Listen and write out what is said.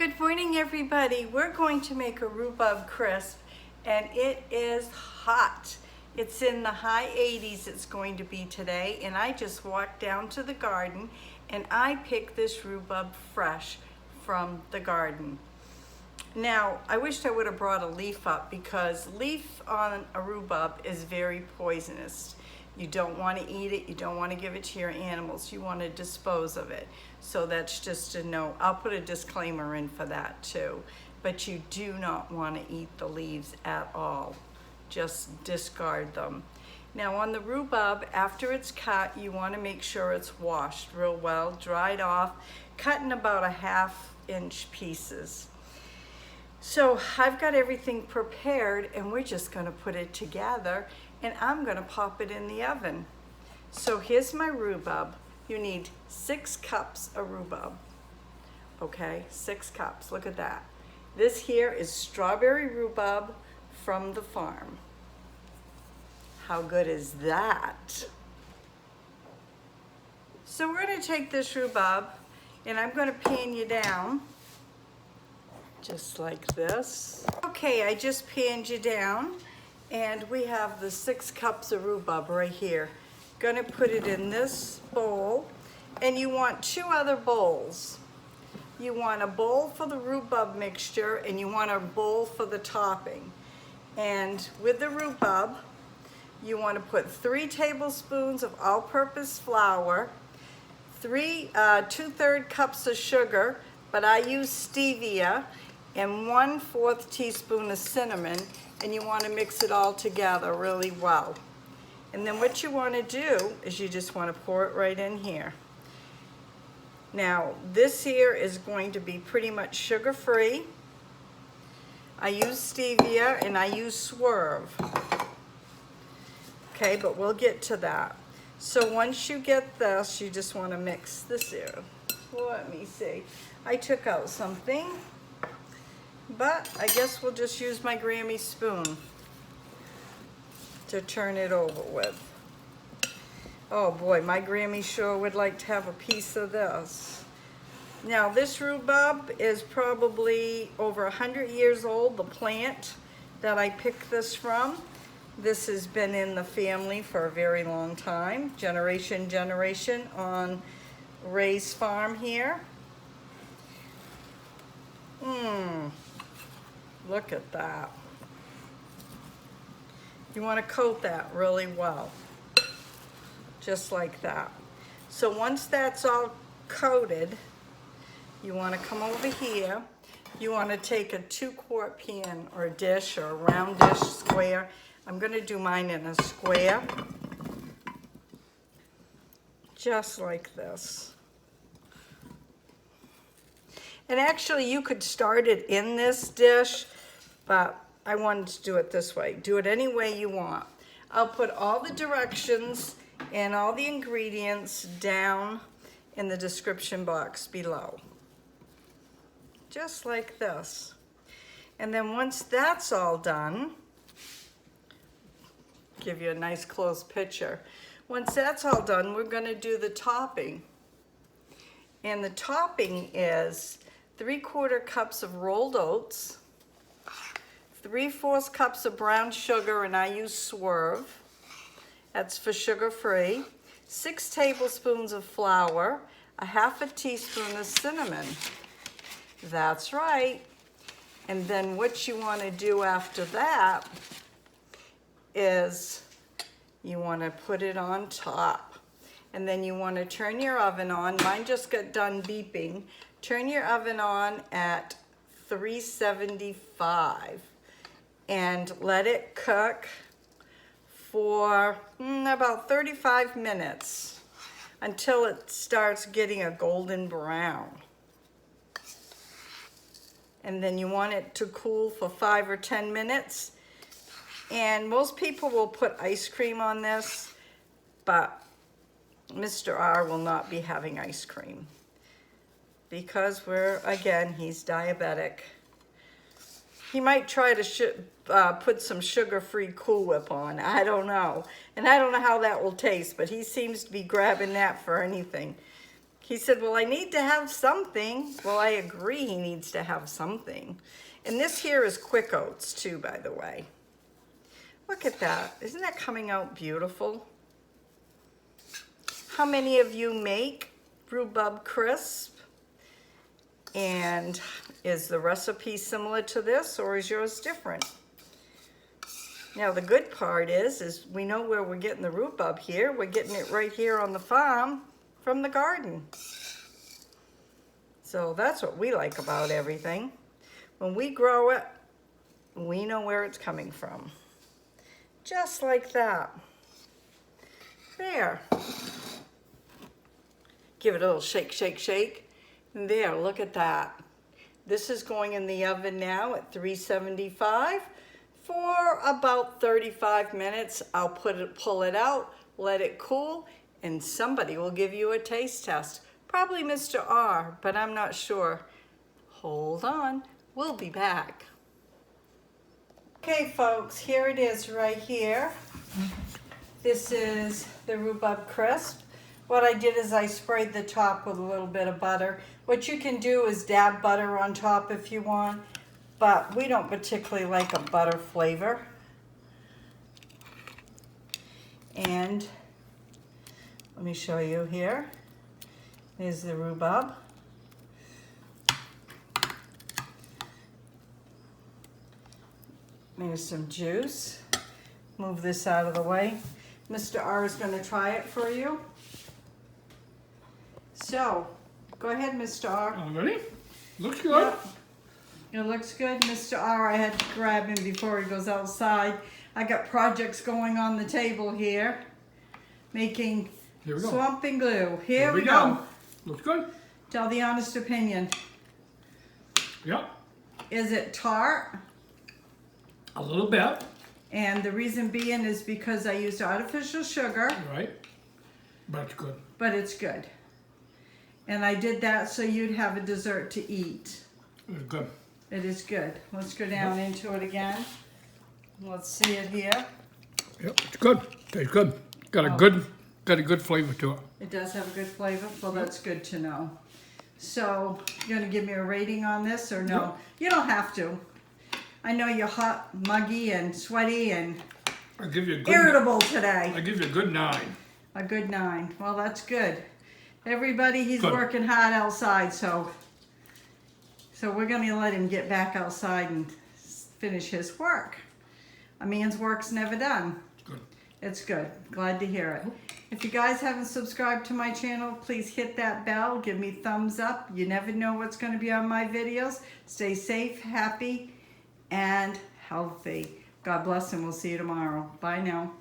Good morning, everybody. We're going to make a rhubarb crisp, and it is hot. It's in the high 80s it's going to be today, and I just walked down to the garden and I picked this rhubarb fresh from the garden. Now, I wished I would have brought a leaf up because leaf on a rhubarb is very poisonous. You don't want to eat it, you don't want to give it to your animals, you want to dispose of it. So that's just a note. I'll put a disclaimer in for that too. But you do not want to eat the leaves at all. Just discard them. Now on the rhubarb, after it's cut, you want to make sure it's washed real well, dried off, cut in about 1/2 inch pieces. So I've got everything prepared and we're just going to put it together and I'm going to pop it in the oven. So here's my rhubarb. You need 6 cups of rhubarb. Okay, 6 cups. Look at that. This here is strawberry rhubarb from the farm. How good is that? So we're going to take this rhubarb and I'm going to pan you down just like this. Okay, I just panned you down and we have the 6 cups of rhubarb right here. Gonna put it in this bowl, and you want 2 other bowls. You want a bowl for the rhubarb mixture and you want a bowl for the topping. And with the rhubarb, you want to put 3 tablespoons of all-purpose flour, 2/3 cups of sugar, but I use stevia, and 1/4 teaspoon of cinnamon, and you want to mix it all together really well. And then what you want to do is you just want to pour it right in here. Now this here is going to be pretty much sugar-free. I use stevia and I use Swerve. Okay, but we'll get to that. So once you get this, you just want to mix this here. Let me see. I took out something, but I guess we'll just use my Grammy spoon to turn it over with. Oh boy, my Grammy sure would like to have a piece of this. Now this rhubarb is probably over 100 years old, the plant that I picked this from. This has been in the family for a very long time, generation on Ray's farm here. Look at that. You want to coat that really well, just like that. So once that's all coated, you want to come over here. You want to take a 2-quart pan or dish or a round dish, square. I'm going to do mine in a square, just like this. And actually you could start it in this dish, but I wanted to do it this way. Do it any way you want. I'll put all the directions and all the ingredients down in the description box below. Just like this. And then once that's all done, give you a nice close picture. Once that's all done, we're going to do the topping. And the topping is 3/4 cups of rolled oats, 3/4 cups of brown sugar, and I use Swerve. That's for sugar-free. 6 tablespoons of flour, 1/2 teaspoon of cinnamon. That's right. And then what you want to do after that is you want to put it on top. And then you want to turn your oven on. Mine just got done beeping. Turn your oven on at 375 and let it cook for about 35 minutes until it starts getting a golden brown. And then you want it to cool for 5 or 10 minutes. And most people will put ice cream on this, but Mr. R will not be having ice cream because he's diabetic. He might try to put some sugar-free Cool Whip on. I don't know. And I don't know how that will taste, but he seems to be grabbing that for anything. He said, well, I need to have something. Well, I agree he needs to have something. And this here is quick oats too, by the way. Look at that. Isn't that coming out beautiful? How many of you make rhubarb crisp? And is the recipe similar to this, or is yours different? Now, the good part is we know where we're getting the rhubarb here. We're getting it right here on the farm from the garden. So that's what we like about everything. When we grow it, we know where it's coming from. Just like that. There. Give it a little shake, shake, shake. There, look at that. This is going in the oven now at 375 for about 35 minutes. I'll pull it out, let it cool, and somebody will give you a taste test. Probably Mr. R, but I'm not sure. Hold on, we'll be back. Okay folks, here it is right here. This is the rhubarb crisp. What I did is I sprayed the top with a little bit of butter. What you can do is dab butter on top if you want, but we don't particularly like a butter flavor. And let me show you here. Here's the rhubarb. There's some juice. Move this out of the way. Mr. R is going to try it for you. So, go ahead, Mr. R. All ready? Looks good. Yep. It looks good. Mr. R, I had to grab him before he goes outside. I got projects going on the table here, making swamping glue. Here we go. Looks good. Tell the honest opinion. Yep. Is it tart? A little bit. And the reason being is because I used artificial sugar. Right. But it's good. But it's good. And I did that so you'd have a dessert to eat. It's good. It is good. Let's go down into it again. Let's see it here. Yep, it's good. Tastes good. Got a good flavor to it. It does have a good flavor? Well, that's good to know. So, you're going to give me a rating on this or no? Yep. You don't have to. I know you're hot, muggy, and sweaty, and I'll give you a good irritable today. I give you a good 9. A good 9. Well, that's good. Everybody, he's Good. working hard outside, so we're going to let him get back outside and finish his work. A man's work's never done. Good. It's good. Glad to hear it. If you guys haven't subscribed to my channel, please hit that bell. Give me thumbs up. You never know what's going to be on my videos. Stay safe, happy, and healthy. God bless, and we'll see you tomorrow. Bye now.